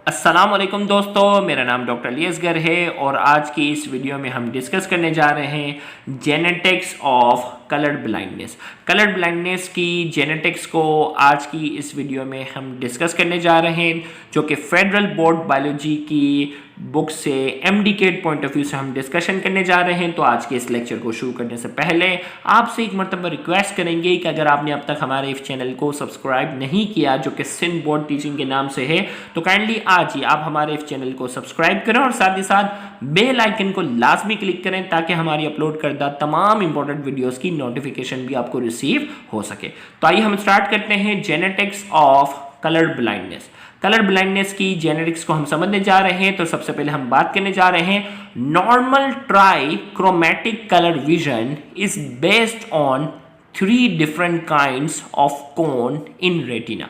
अस्सलाम वालेकुम दोस्तों, मेरा नाम डॉक्टर अली असगर है और आज की इस वीडियो में हम डिस्कस करने जा रहे हैं genetics of colour blindness. Colour blindness की जेनेटिक्स को आज की इस वीडियो में हम डिस्कस करने जा रहे हैं, जो कि फेडरल बोर्ड बायोलॉजी की बुक से एमडीकेट पॉइंट ऑफ व्यू से हम डिस्कशन करने जा रहे हैं। तो आज के इस लेक्चर को शुरू करने से पहले आपसे एक मरतबा रिक्वेस्ट करेंगे कि अगर आपने अब तक हमारे इस चैनल को सब्सक्राइब नहीं किया, जो कि सिंध बोर्ड टीचिंग के नाम से है, तो काइंडली आज ही आप हमारे इस चैनल को सब्सक्राइब करें और साथ ही साथ बेल आइकन को लाजमी क्लिक करें ताकि हमारी अपलोड करदा तमाम इंपॉर्टेंट वीडियोस की नोटिफिकेशन भी आपको रिसीव हो सके। तो आइए हम स्टार्ट करते हैं genetics of colour blindness. Colour blindness की जेनेटिक्स को हम समझने जा रहे हैं। तो सबसे पहले हम बात करने जा रहे हैं normal trichromatic colour vision is based on 3 different kinds of cone in retina.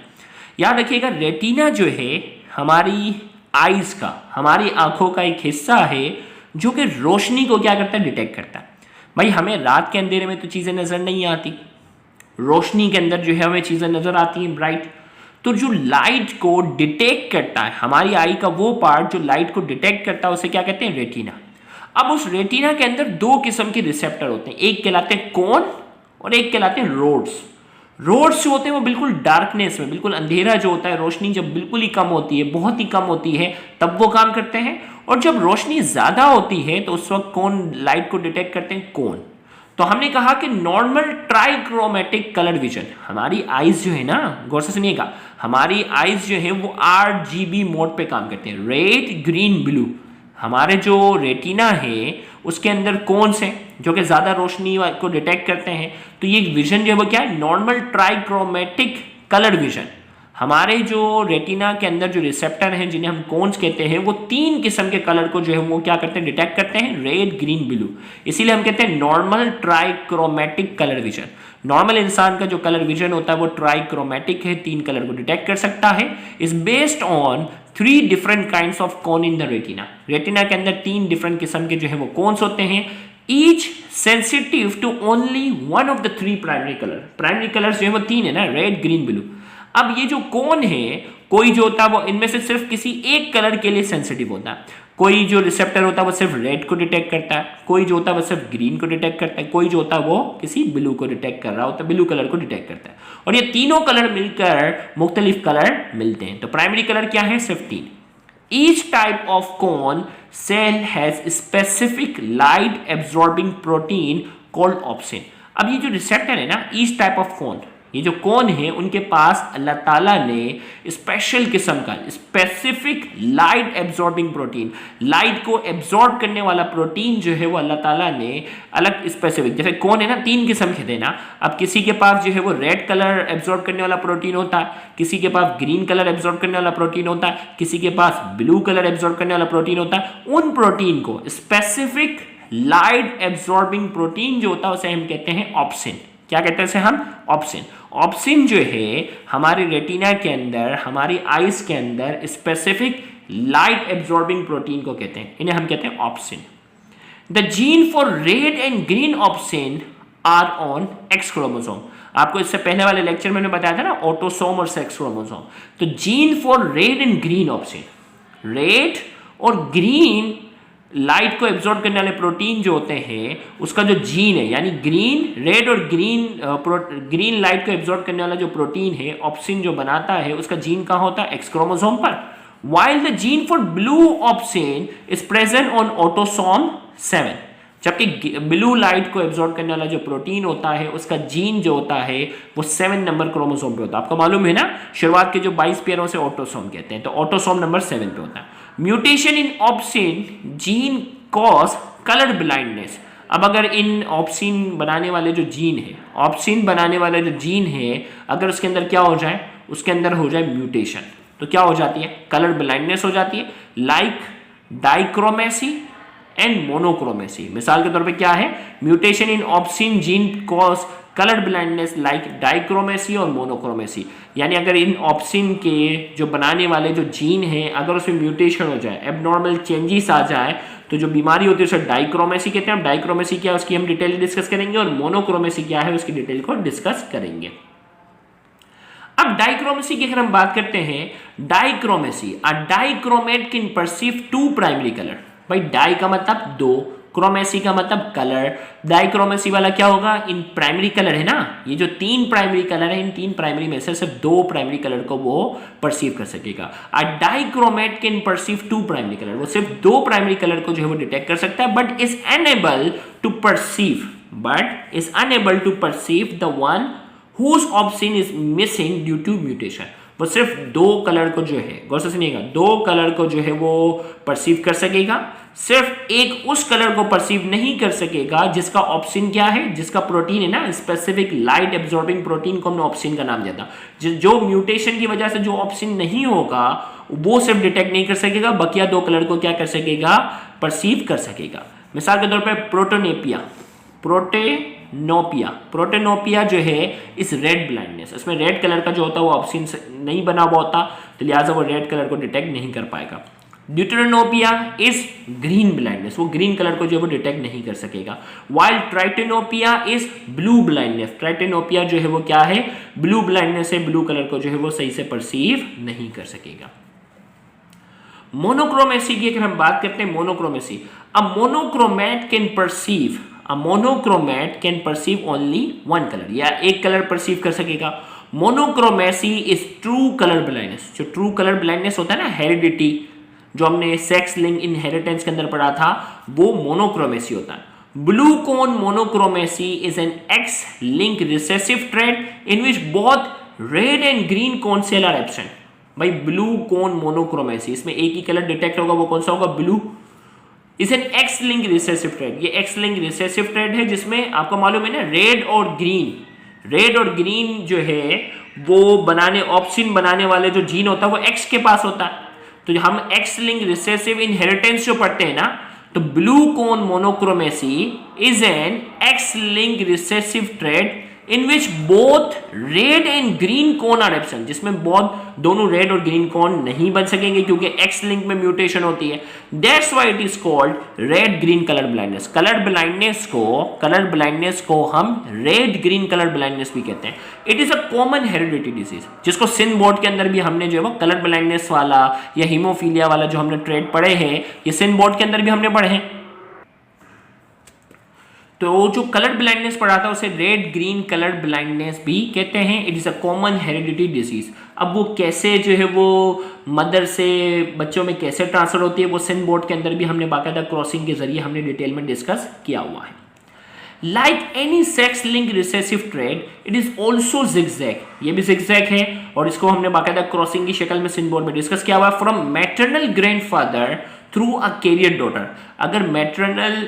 याद रखिएगा, रेटिना जो है हमारी आईज का, हमारी आंखों का एक हिस्सा है जो कि रोशनी को क्या करता है, डिटेक्ट करता है। भाई हमें रात के अंधेरे में तो चीजें नजर नहीं आती, रोशनी के अंदर जो है हमें चीजें नजर आती हैं ब्राइट। तो जो लाइट को डिटेक्ट करता है, हमारी आई का वो पार्ट जो लाइट को डिटेक्ट करता है, उसे क्या कहते हैं, रेटिना। अब उस रेटिना के अंदर 2 किस्म के रिसेप्टर होते हैं, एक कहलाते हैं कोन और एक कहलाते हैं रोड्स। रोड्स जो होते हैं वो बिल्कुल डार्कनेस में, बिल्कुल अंधेरा जो होता है, रोशनी जब बिल्कुल ही कम होती है, बहुत ही कम होती है, तब वो काम करते हैं। और जब रोशनी ज्यादा होती है तो उस वक्त कौन लाइट को डिटेक्ट करते हैं, कोन। तो हमने कहा कि नॉर्मल ट्राइक्रोमेटिक कलर विजन, हमारी आईज जो है ना, गौर से सुनिएगा, हमारी आईज जो है वो RGB मोड पे काम करते हैं, रेड ग्रीन ब्लू। हमारे जो रेटिना है उसके अंदर कोन्स हैं जो कि ज्यादा रोशनी को डिटेक्ट करते हैं। तो ये विजन जो है वो क्या है, नॉर्मल ट्राइक्रोमेटिक कलर विजन। हमारे जो रेटिना के अंदर जो रिसेप्टर हैं जिन्हें हम कोन्स कहते हैं, वो 3 किस्म के कलर को जो है वो क्या करते हैं, डिटेक्ट करते हैं, रेड ग्रीन ब्लू। इसीलिए हम कहते हैं normal trichromatic colour vision. Normal इंसान का जो कलर विजन होता है वो ट्राइक्रोमेटिक है, 3 कलर को डिटेक्ट कर सकता है। Is based on 3 different kinds of cone in the retina. Retina के अंदर 3 डिफरेंट किस्म के जो है वो कोन्स होते हैं, each sensitive to only one of the 3 primary colour. Primary colours जो है वो 3 है ना, रेड ग्रीन ब्लू। अब ये जो कोन है, कोई जो होता है वो इनमें से सिर्फ किसी एक कलर के लिए सेंसिटिव होता है। कोई जो रिसेप्टर होता है वो सिर्फ रेड को डिटेक्ट करता है, कोई जो होता है वो सिर्फ ग्रीन को डिटेक्ट करता है, कोई जो होता है वो किसी ब्लू को डिटेक्ट कर रहा होता है, ब्लू कलर को डिटेक्ट करता है। और ये तीनों कलर मिलकर मुख्तलिफ कलर मिलते हैं। तो प्राइमरी कलर क्या है, सिर्फ 3। Each type of cone cell has specific light absorbing protein called opsin। अब ये जो रिसेप्टर है ना, each type of cone, ये जो कोन है उनके पास अल्लाह ताला ने स्पेशल किस्म का specific light absorbing protein, light को एब्जॉर्ब करने वाला प्रोटीन जो है वो अल्लाह ताला ने अलग स्पेसिफिक, जैसे कोन है ना 3 किस्म के थे ना, अब किसी के पास जो है वो रेड कलर एब्जॉर्ब करने वाला प्रोटीन होता है, किसी के पास ग्रीन कलर एब्जॉर्ब करने वाला प्रोटीन होता है, किसी के पास ब्लू कलर एब्जॉर्ब करने वाला प्रोटीन होता है। उन प्रोटीन को स्पेसिफिक लाइट एब्जॉर्बिंग प्रोटीन जो होता है उसे हम कहते हैं ऑप्सिन। क्या कहते हैं इसे हम, ऑप्सिन। ऑप्सिन जो है हमारे रेटिना के अंदर, हमारी आईज के अंदर स्पेसिफिक लाइट एब्जॉर्बिंग प्रोटीन को कहते हैं, इन्हें हम कहते हैं opsin. The gene for red and green opsin are on X chromosome. आपको इससे पहले वाले लेक्चर में मैंने बताया था ना, ऑटोसोम और सेक्स क्रोमोसोम। तो gene for red and green obscene, red और ग्रीन लाइट को एब्जॉर्ब करने वाले प्रोटीन जो होते हैं उसका जो जीन है, यानी ग्रीन, रेड और ग्रीन लाइट को एब्जॉर्ब करने वाला जो प्रोटीन है ऑप्सिन जो बनाता है, उसका जीन कहाँ होता है, एक्स क्रोमोसोम पर। while the gene for blue opsin is present on autosome 7। जबकि ब्लू लाइट को एब्जॉर्ब करने वाला जो प्रोटीन होता है उसका जीन जो होता है वो 7 नंबर क्रोमोसोम पे होता है। आपको मालूम है ना, शुरुआत के जो 22 पेयरों से ऑटोसोम कहते हैं, तो ऑटोसोम नंबर 7 पे होता है। Mutation in opsin gene cause colour blindness. अब अगर इन ऑप्सिन बनाने वाले जो जीन है, ऑप्सिन बनाने वाला जो जीन है, अगर उसके अंदर क्या हो जाए, उसके अंदर हो जाए म्यूटेशन, तो क्या हो जाती है, कलर ब्लाइंडनेस हो जाती है। Like dichromacy and monochromacy. मिसाल के तौर पे क्या है, mutation in opsin gene cause colour blindness like dichromacy और मोनोक्रोमेसी। यानी अगर इन ऑप्सिन के जो बनाने वाले जो जीन है, अगर उसमें म्यूटेशन हो जाए, एबनॉर्मल चेंजेस आ जाए, तो जो बीमारी होती है उसे डाइक्रोमेसी कहते हैं। डाइक्रोमेसी क्या है उसकी हम डिटेल डिस्कस करेंगे, और मोनोक्रोमेसी क्या है उसकी डिटेल को डिस्कस करेंगे। अब डाइक्रोमेसी की अगर हम बात करते हैं, dichromacy, a dichromat can perceive two primary colour. भाई डाई का मतलब दो, क्रोमेसी का मतलब कलर। डाइक्रोमेसी वाला क्या होगा, इन प्राइमरी कलर है ना, ये जो तीन प्राइमरी कलर है, इन तीन प्राइमरी में से सिर्फ दो प्राइमरी कलर को वो परसीव कर सकेगा। A dichromat can perceive two primary colour, वो सिर्फ दो प्राइमरी कलर को जो है वो डिटेक्ट कर सकता है, but is unable to perceive the one whose opsin is missing due to mutation। वो सिर्फ दो कलर को जो है, गौर से सुनिएगा, दो कलर को जो है वो परसीव कर सकेगा, सिर्फ एक उस कलर को परसीव नहीं कर सकेगा जिसका ऑप्शन क्या है, जिसका प्रोटीन है ना, स्पेसिफिक लाइट एब्जॉर्बिंग प्रोटीन को हमने ऑप्शन का नाम दिया था। जो म्यूटेशन की वजह से जो ऑप्शन नहीं होगा वो सिर्फ डिटेक्ट नहीं कर सकेगा, बकिया दो कलर को क्या कर सकेगा, परसीव कर सकेगा। मिसाल के तौर पर प्रोटेनोपिया जो है इस रेड ब्लाइंडनेस, इसमें रेड कलर का जो होता है वो ऑप्शन नहीं बना हुआ होता, तो लिहाजा वो रेड कलर को डिटेक्ट नहीं कर पाएगा। ड्यूटेरोनोपिया इज ग्रीन ब्लाइंडनेस, वो ग्रीन कलर को जो है वो डिटेक्ट नहीं कर सकेगा। वाइल ट्राइटेनोपिया इज ब्लू ब्लाइंडनेस, ट्राइटेनोपिया जो है वो क्या है, ब्लू ब्लाइंडनेस है, ब्लू कलर को जो है वो सही से परसीव नहीं कर सकेगा। मोनोक्रोमेसी की अगर हम बात करते हैं, monochromacy, a monochromat can perceive only one colour, या एक कलर परसीव कर सकेगा। Monochromacy is true colour blindness, जो ट्रू कलर ब्लाइंडनेस होता है ना, हेरिडिटी, जो हमने सेक्स लिंक इनहेरिटेंस के अंदर पढ़ा था, वो मोनोक्रोमेसी होता है। Blue cone monochromacy is an X link recessive trait in which both red and green cone cell are absent. भाई ब्लू कोन मोनोक्रोमेसी, इसमें एक ही कलर डिटेक्ट होगा, वो कौन सा होगा, blue. Is an X link recessive trade, ये x link recessive trade है जिसमें आपको मालूम है ना, रेड और ग्रीन जो है वो बनाने, ऑप्शन बनाने वाले जो जीन होता है वो एक्स के पास होता है। तो हम एक्स लिंक रिसेसिव इनहेरिटेंस जो पढ़ते हैं ना, तो blue cone monochromacy is an X link recessive trait in which both red and green cone are absent, जिसमें दोनों रेड और ग्रीन कोन नहीं बन सकेंगे क्योंकि एक्स लिंक में म्यूटेशन होती है। That's why it is called red green colour blindness. Colour blindness को हम रेड ग्रीन कलर ब्लाइंडनेस भी कहते हैं। It is a common heredity disease, जिसको सिन बोर्ड के अंदर भी हमने जो है वो कलर ब्लाइंडनेस वाला या हीमोफीलिया वाला जो हमने ट्रेड पढ़े हैं, ये सिन बोर्ड के अंदर भी हमने पढ़े हैं। तो जो कलर ब्लाइंडनेस पढ़ा था उसे रेड ग्रीन कलर ब्लाइंडनेस भी कहते हैं। It is a common heredity disease. अब वो कैसे जो है वो मदर से बच्चों में कैसे ट्रांसफर होती है, वो सिन बोर्ड के अंदर भी हमने बाकायदा क्रॉसिंग के जरिए हमने डिटेल में डिस्कस किया हुआ है। Like any sex link recessive trade, it is also zigzag, ये भी जिगजैग है और इसको हमने बाकायदा क्रॉसिंग की शक्ल में सिन बोर्ड में डिस्कस किया हुआ है। From maternal grandfather through a carrier daughter, अगर मैटरनल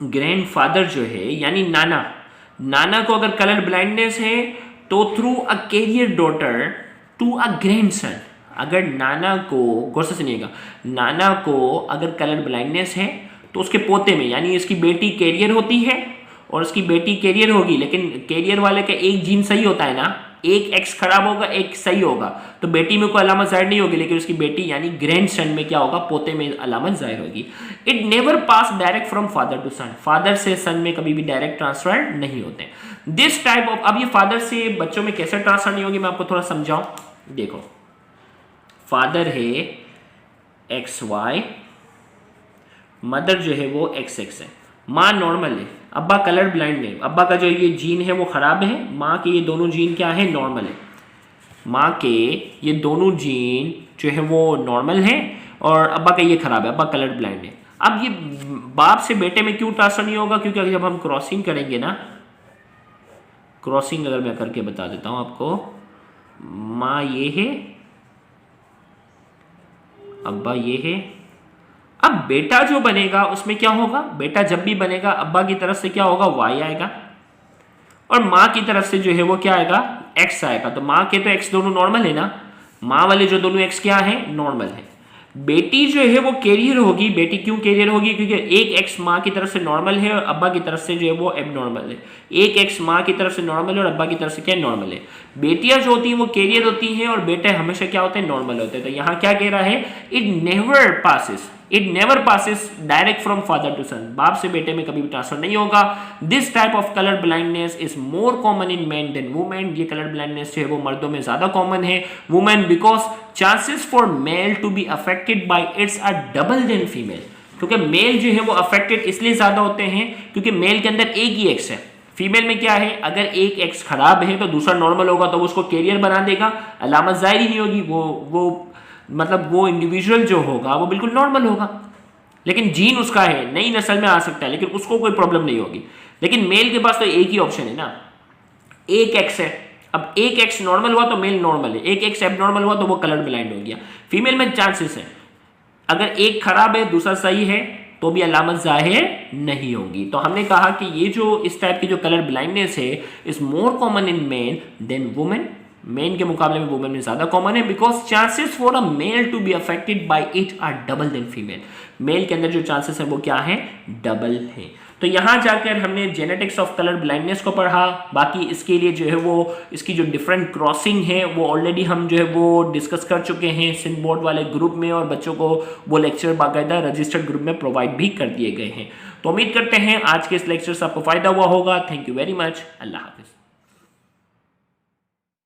ग्रैंडफादर जो है यानी नाना को अगर कलर ब्लाइंडनेस है तो through a carrier daughter to a grandson, अगर नाना को, गौर से सुनिएगा, नाना को अगर कलर ब्लाइंडनेस है तो उसके पोते में, यानी इसकी बेटी कैरियर होती है और उसकी बेटी कैरियर होगी, लेकिन कैरियर वाले का एक जीन सही होता है ना, एक एक्स खराब होगा एक सही होगा, तो बेटी में कोई अलामत जाहिर नहीं होगी, लेकिन उसकी बेटी यानी ग्रैंडसन में क्या होगा, पोते में अलामत जाहिर होगी। It never pass direct from father to son, father से सन में कभी भी डायरेक्ट ट्रांसफर नहीं होते। दिस टाइप ऑफ, अब ये फादर से बच्चों में कैसे ट्रांसफर नहीं होगी मैं आपको थोड़ा समझाऊं। देखो, फादर है XY, मदर जो है वो XX है, माँ नॉर्मल है, अब्बा कलर ब्लाइंड है, अब्बा का जो ये जीन है वो खराब है, माँ के ये दोनों जीन क्या है, नॉर्मल है। माँ के ये दोनों जीन जो है वो नॉर्मल है और अब्बा का ये खराब है, अब्बा कलर ब्लाइंड है। अब ये बाप से बेटे में क्यों ट्रांसफर नहीं होगा, क्योंकि जब हम क्रॉसिंग करेंगे ना, क्रॉसिंग अगर मैं करके बता देता हूँ आपको, माँ ये है, अब्बा ये है। अब बेटा जो बनेगा उसमें क्या होगा, बेटा जब भी बनेगा अब्बा की तरफ से क्या होगा, Y आएगा और माँ की तरफ से जो है वो क्या आएगा, X आएगा। तो माँ के तो X दोनों नॉर्मल है ना, माँ वाले जो दोनों X क्या है, नॉर्मल है। बेटी जो है वो कैरियर होगी, बेटी क्यों कैरियर होगी, क्योंकि एक X माँ की तरफ से नॉर्मल है और अब्बा की तरफ से जो है वो एबनॉर्मल है। एक X माँ की तरफ से नॉर्मल है और अब्बा की तरफ से क्या नॉर्मल है। बेटियां जो होती हैं वो कैरियर होती हैं और बेटे हमेशा क्या होते हैं, नॉर्मल होते हैं। तो यहाँ क्या कह रहा है, it never passes, it never passes direct from father to son, बाप से बेटे में कभी भी ट्रांसफर नहीं होगा। This type of colour blindness is more common in man than women, ये कलर ब्लाइंडनेस जो है वो मर्दों में ज्यादा कॉमन है women, because chances for male to be affected by it's are double than female, क्योंकि मेल जो है वो अफेक्टेड इसलिए ज्यादा होते हैं क्योंकि मेल के अंदर एक ही एक्स है। फीमेल में क्या है, अगर एक एक्स खराब है तो दूसरा नॉर्मल होगा तो वो उसको कैरियर बना देगा, अलामत जाहिर ही नहीं होगी, वो मतलब वो इंडिविजुअल जो होगा वो बिल्कुल नॉर्मल होगा, लेकिन जीन उसका है, नई नस्ल में आ सकता है, लेकिन उसको कोई प्रॉब्लम नहीं होगी। लेकिन मेल के पास तो एक ही ऑप्शन है ना, एक एक्स है, अब एक एक्स नॉर्मल हुआ तो मेल नॉर्मल है, एक एक्स एबनॉर्मल हुआ तो वो कलर ब्लाइंड हो गया। फीमेल में चांसेस है, अगर एक खराब है दूसरा सही है तो भी अलामत जाहिर नहीं होगी। तो हमने कहा कि ये जो इस टाइप की जो कलर ब्लाइंडनेस है is more common in men than women, men के मुकाबले में वुमेन में ज्यादा कॉमन है, because chances for a male to be affected by it are double than female, male के अंदर जो चांसेस है वो क्या है, डबल है। तो यहां जाकर हमने जेनेटिक्स ऑफ कलर ब्लाइंडनेस को पढ़ा, बाकी इसके लिए जो है वो इसकी जो डिफरेंट क्रॉसिंग है वो ऑलरेडी हम जो है वो डिस्कस कर चुके हैं सिंध बोर्ड वाले ग्रुप में, और बच्चों को वो लेक्चर बाकायदा रजिस्टर्ड ग्रुप में प्रोवाइड भी कर दिए गए हैं। तो उम्मीद करते हैं आज के इस लेक्चर से आपको फायदा हुआ होगा। Thank you very much, Allah Hafiz.